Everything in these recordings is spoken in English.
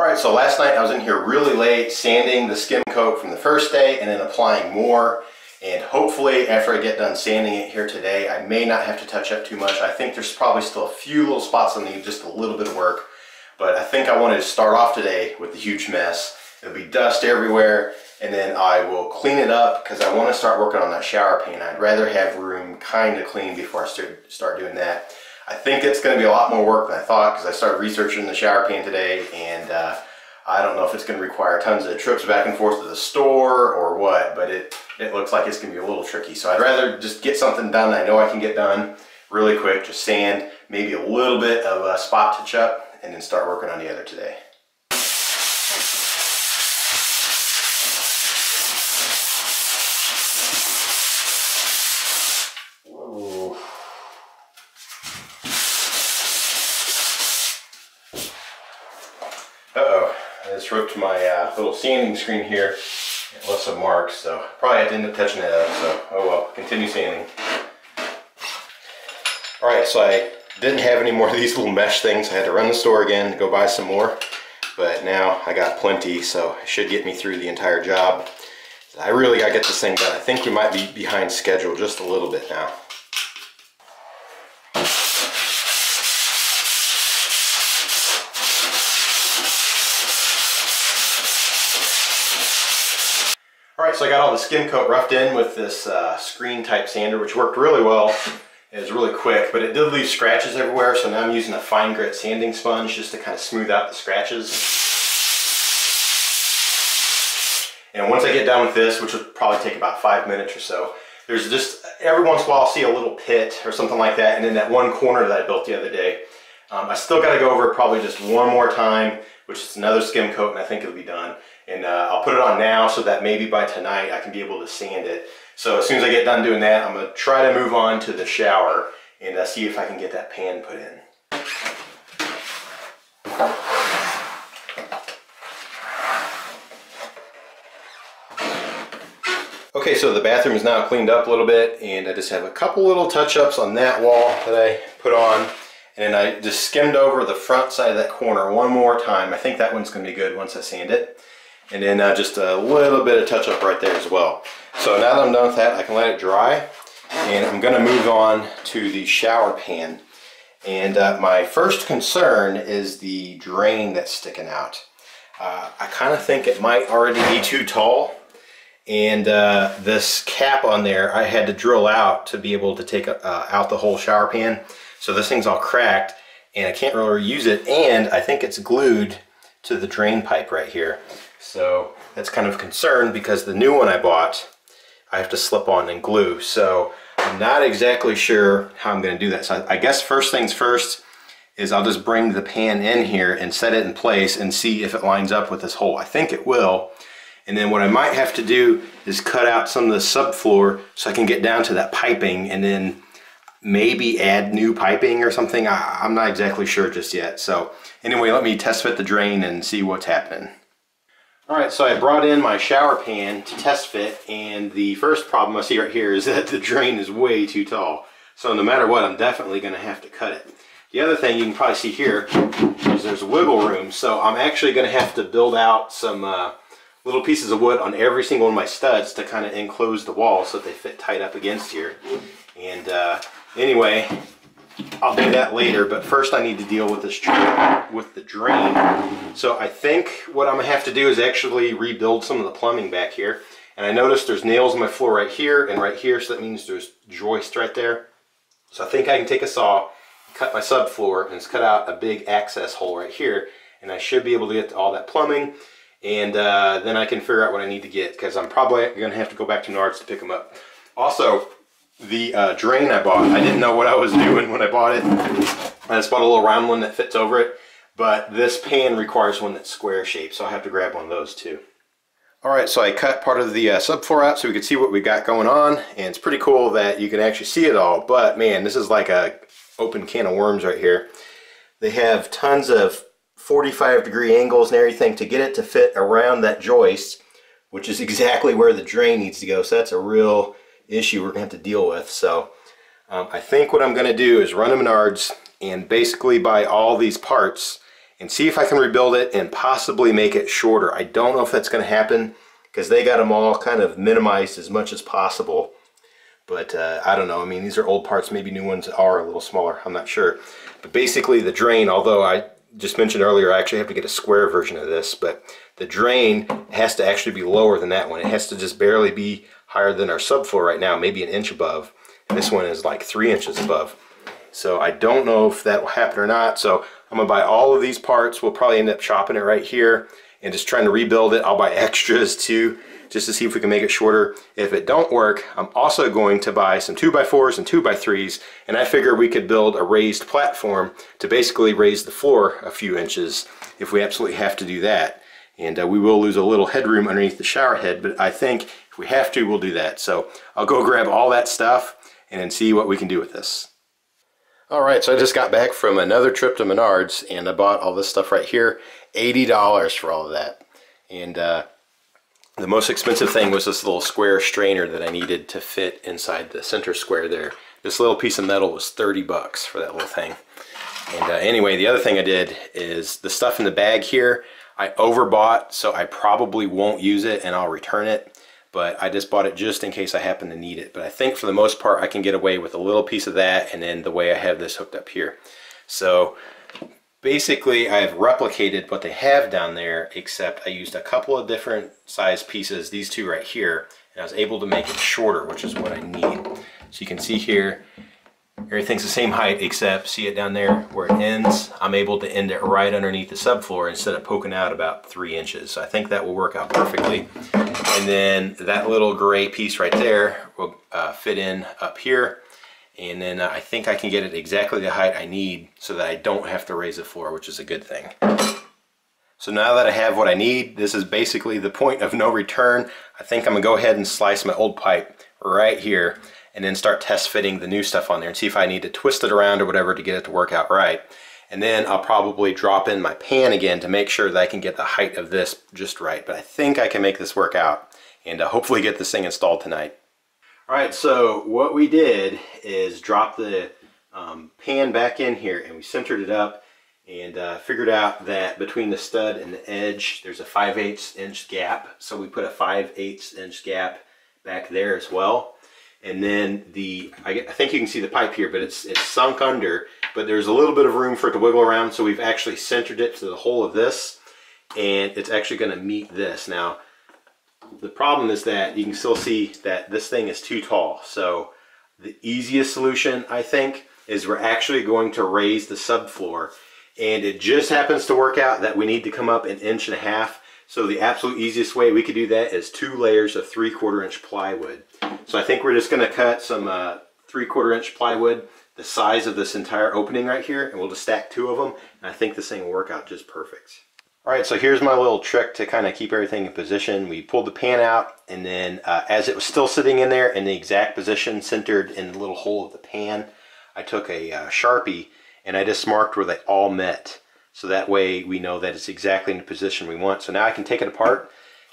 Alright, so last night I was in here really late sanding the skim coat from the first day and then applying more. And hopefully after I get done sanding it here today, I may not have to touch up too much. I think there's probably still a few little spots that need just a little bit of work. But I think I wanted to start off today with the huge mess. There'll be dust everywhere, and then I will clean it up because I want to start working on that shower pan. I'd rather have room kind of clean before I start doing that. I think it's going to be a lot more work than I thought because I started researching the shower pan today, and I don't know if it's going to require tons of trips back and forth to the store or what, but it looks like it's going to be a little tricky. So I'd rather just get something done that I know I can get done really quick, just sand, maybe a little bit of a spot touch up, and then start working on the other today. Uh-oh, I just ripped my little sanding screen here. It left some marks, so probably have to end up touching it up, so oh well, continue sanding. Alright, so I didn't have any more of these little mesh things. I had to run the store again to go buy some more, but now I got plenty, so it should get me through the entire job. I really gotta get this thing done. I think we might be behind schedule just a little bit now. Alright, so I got all the skim coat roughed in with this screen type sander, which worked really well. It was really quick, but it did leave scratches everywhere, so now I'm using a fine grit sanding sponge just to kind of smooth out the scratches. And once I get done with this, which will probably take about 5 minutes or so, there's just, every once in a while I'll see a little pit or something like that, and then that one corner that I built the other day. I still got to go over it probably just one more time, which is another skim coat, and I think it'll be done. And I'll put it on now so that maybe by tonight I can be able to sand it. So as soon as I get done doing that, I'm going to try to move on to the shower and see if I can get that pan put in. Okay, so the bathroom is now cleaned up a little bit, and I just have a couple little touch-ups on that wall that I put on. And then I just skimmed over the front side of that corner one more time. I think that one's going to be good once I sand it. And then just a little bit of touch-up right there as well. So now that I'm done with that, I can let it dry. And I'm going to move on to the shower pan. And my first concern is the drain that's sticking out. I kind of think it might already be too tall. And this cap on there, I had to drill out to be able to take out the whole shower pan. So this thing's all cracked, and I can't really use it. And I think it's glued to the drain pipe right here. So that's kind of a concern because the new one I bought, I have to slip on and glue. So I'm not exactly sure how I'm going to do that. So I guess first things first is I'll just bring the pan in here and set it in place and see if it lines up with this hole. I think it will. And then what I might have to do is cut out some of the subfloor so I can get down to that piping and then maybe add new piping or something. I'm not exactly sure just yet. So anyway, let me test fit the drain and see what's happening. Alright, so I brought in my shower pan to test fit, and the first problem I see right here is that the drain is way too tall. So no matter what, I'm definitely going to have to cut it. The other thing you can probably see here is there's wiggle room, so I'm actually going to have to build out some little pieces of wood on every single one of my studs to kind of enclose the wall so that they fit tight up against here. And anyway, I'll do that later, but first I need to deal with this with the drain. So I think what I'm gonna have to do is actually rebuild some of the plumbing back here. And I noticed there's nails in my floor right here and right here, so that means there's joist right there. So I think I can take a saw, cut my subfloor, and cut out a big access hole right here, and I should be able to get to all that plumbing. And then I can figure out what I need to get, because I'm probably gonna have to go back to Menards to pick them up. Also, the drain I bought, I didn't know what I was doing when I bought it. I just bought a little round one that fits over it, but this pan requires one that's square shaped, so I have to grab one of those too. Alright, so I cut part of the subfloor out so we could see what we got going on, and it's pretty cool that you can actually see it all, but man, this is like a open can of worms right here. They have tons of 45-degree angles and everything to get it to fit around that joist, which is exactly where the drain needs to go, so that's a real issue we're going to have to deal with. So I think what I'm going to do is run to Menards and basically buy all these parts and see if I can rebuild it and possibly make it shorter. I don't know if that's going to happen because they got them all kind of minimized as much as possible. But I don't know. I mean, these are old parts. Maybe new ones are a little smaller. I'm not sure. But basically the drain, although I just mentioned earlier, I actually have to get a square version of this, but the drain has to actually be lower than that one. It has to just barely be higher than our subfloor right now, maybe an inch above. And this one is like 3 inches above. So I don't know if that will happen or not. So I'm gonna buy all of these parts. We'll probably end up chopping it right here and just trying to rebuild it. I'll buy extras too, just to see if we can make it shorter. If it don't work, I'm also going to buy some 2x4s and 2x3s, and I figure we could build a raised platform to basically raise the floor a few inches if we absolutely have to do that. And we will lose a little headroom underneath the shower head, but I think if we have to, we'll do that. So I'll go grab all that stuff and then see what we can do with this. All right, so I just got back from another trip to Menards, and I bought all this stuff right here, $80 for all of that. And the most expensive thing was this little square strainer that I needed to fit inside the center square there. This little piece of metal was 30 bucks for that little thing. And anyway, the other thing I did is the stuff in the bag here, I overbought, so I probably won't use it and I'll return it. But I just bought it just in case I happen to need it. But I think for the most part I can get away with a little piece of that, and then the way I have this hooked up here. So basically I've replicated what they have down there, except I used a couple of different size pieces, these two right here, and I was able to make it shorter, which is what I need. So you can see here, everything's the same height, except see it down there where it ends? I'm able to end it right underneath the subfloor instead of poking out about 3 inches. So I think that will work out perfectly. And then that little gray piece right there will fit in up here. And then I think I can get it exactly the height I need so that I don't have to raise the floor, which is a good thing. So now that I have what I need, this is basically the point of no return. I think I'm gonna go ahead and slice my old pipe right here and then start test fitting the new stuff on there and see if I need to twist it around or whatever to get it to work out right. And then I'll probably drop in my pan again to make sure that I can get the height of this just right. But I think I can make this work out and hopefully get this thing installed tonight. All right, so what we did is drop the pan back in here, and we centered it up and figured out that between the stud and the edge there's a 5/8 inch gap. So we put a 5/8 inch gap back there as well. And then I think you can see the pipe here, but it's sunk under, but there's a little bit of room for it to wiggle around, so we've actually centered it to the hole of this, and it's actually going to meet this. Now, the problem is that you can still see that this thing is too tall. So the easiest solution, I think, is we're actually going to raise the subfloor, and it just happens to work out that we need to come up 1.5 inches. So the absolute easiest way we could do that is 2 layers of 3/4 inch plywood. So I think we're just going to cut some 3/4 inch plywood the size of this entire opening right here, and we'll just stack 2 of them, and I think this thing will work out just perfect. All right, so here's my little trick to kind of keep everything in position. We pulled the pan out, and then as it was still sitting in there in the exact position centered in the little hole of the pan, I took a Sharpie and I just marked where they all met. So that way we know that it's exactly in the position we want. So now I can take it apart,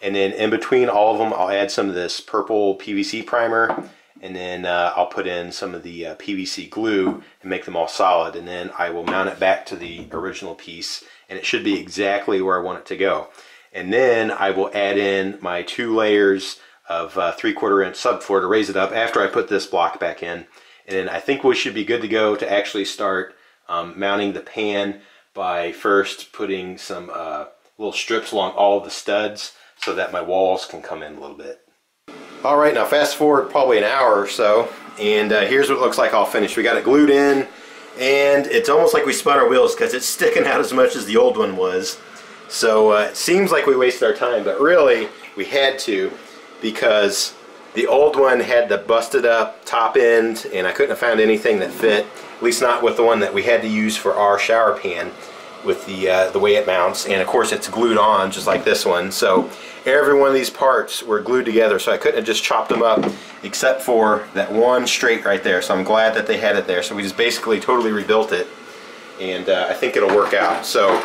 and then in between all of them I'll add some of this purple PVC primer, and then I'll put in some of the PVC glue and make them all solid, and then I will mount it back to the original piece, and it should be exactly where I want it to go. And then I will add in my 2 layers of 3/4 inch subfloor to raise it up after I put this block back in. And then I think we should be good to go to actually start mounting the pan by first putting some little strips along all of the studs so that my walls can come in a little bit. All right, now fast forward probably an hour or so, and here's what it looks like all finished. We got it glued in, and it's almost like we spun our wheels because it's sticking out as much as the old one was. So it seems like we wasted our time, but really we had to, because the old one had the busted up top end, and I couldn't have found anything that fit, at least not with the one that we had to use for our shower pan, with the way it mounts. And of course it's glued on just like this one. So every one of these parts were glued together, so I couldn't have just chopped them up except for that one straight right there. So I'm glad that they had it there. So we just basically totally rebuilt it, and I think it'll work out. So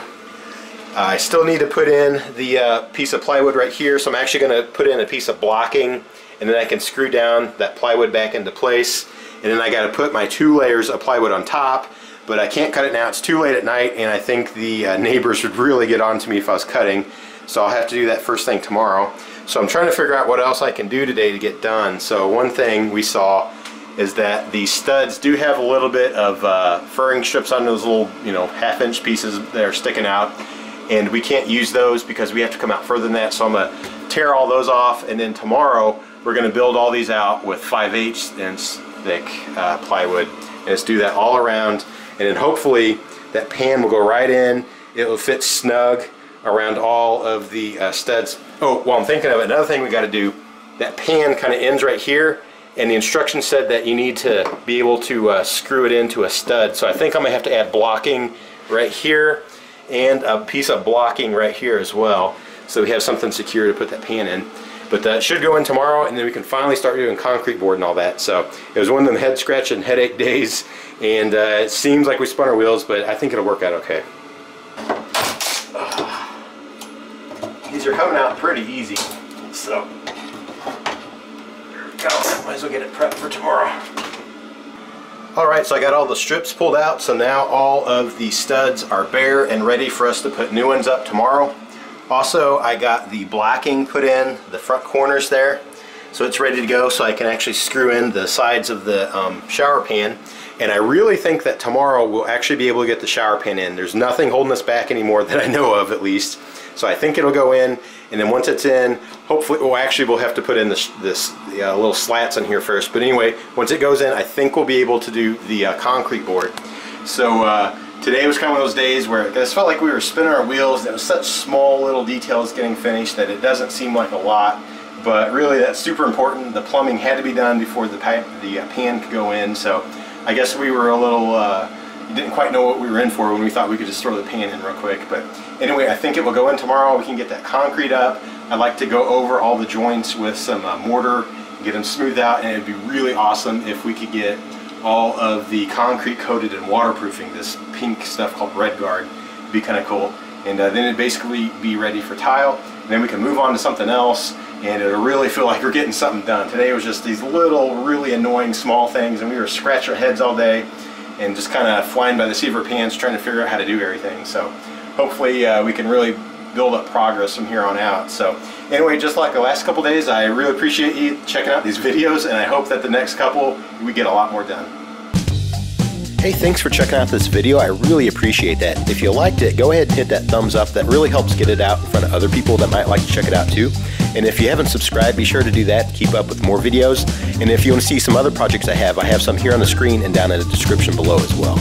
I still need to put in the piece of plywood right here, so I'm actually going to put in a piece of blocking, and then I can screw down that plywood back into place. And then I got to put my 2 layers of plywood on top, but I can't cut it now. It's too late at night, and I think the neighbors would really get on to me if I was cutting, so I'll have to do that first thing tomorrow. So I'm trying to figure out what else I can do today to get done. So one thing we saw is that the studs do have a little bit of furring strips on those little, you know, half-inch pieces that are sticking out, and we can't use those because we have to come out further than that. So I'm going to tear all those off, and then tomorrow we're going to build all these out with 5/8 inch thick plywood, and just do that all around, and then hopefully that pan will go right in. It will fit snug around all of the studs. Oh, while I'm thinking of it, another thing we got to do, that pan kind of ends right here, and the instructions said that you need to be able to screw it into a stud. So I think I'm going to have to add blocking right here and a piece of blocking right here as well, so we have something secure to put that pan in. But that should go in tomorrow, and then we can finally start doing concrete board and all that. So it was one of them head scratching headache days, and it seems like we spun our wheels, but I think it'll work out okay. These are coming out pretty easy, so there we go. Might as well get it prepped for tomorrow. Alright, so I got all the strips pulled out, so now all of the studs are bare and ready for us to put new ones up tomorrow. Also, I got the blacking put in the front corners there, so it's ready to go, so I can actually screw in the sides of the shower pan. And I really think that tomorrow we'll actually be able to get the shower pan in. There's nothing holding us back anymore that I know of, at least. So I think it'll go in, and then once it's in, hopefully, well, actually we'll have to put in this little slats in here first. But anyway, once it goes in, I think we'll be able to do the concrete board. So today was kind of one of those days where it just felt like we were spinning our wheels. It was such small little details getting finished that it doesn't seem like a lot, but really that's super important. The plumbing had to be done before the pan could go in, so I guess we were a little, didn't quite know what we were in for when we thought we could just throw the pan in real quick. But anyway, I think it will go in tomorrow. We can get that concrete up. I'd like to go over all the joints with some mortar, get them smoothed out, and it'd be really awesome if we could get all of the concrete coated in waterproofing, this pink stuff called Red Guard. It'd be kind of cool. And then it'd basically be ready for tile, and then we can move on to something else, and it'll really feel like we're getting something done. Today was just these little, really annoying small things, and we were scratching our heads all day and just kind of flying by the seat of our pants trying to figure out how to do everything. So hopefully we can really build up progress from here on out. So anyway, just like the last couple days, I really appreciate you checking out these videos, and I hope that the next couple we get a lot more done. Hey, thanks for checking out this video. I really appreciate that. If you liked it, go ahead and hit that thumbs up. That really helps get it out in front of other people that might like to check it out too. And if you haven't subscribed, be sure to do that to keep up with more videos. And if you want to see some other projects I have some here on the screen and down in the description below as well.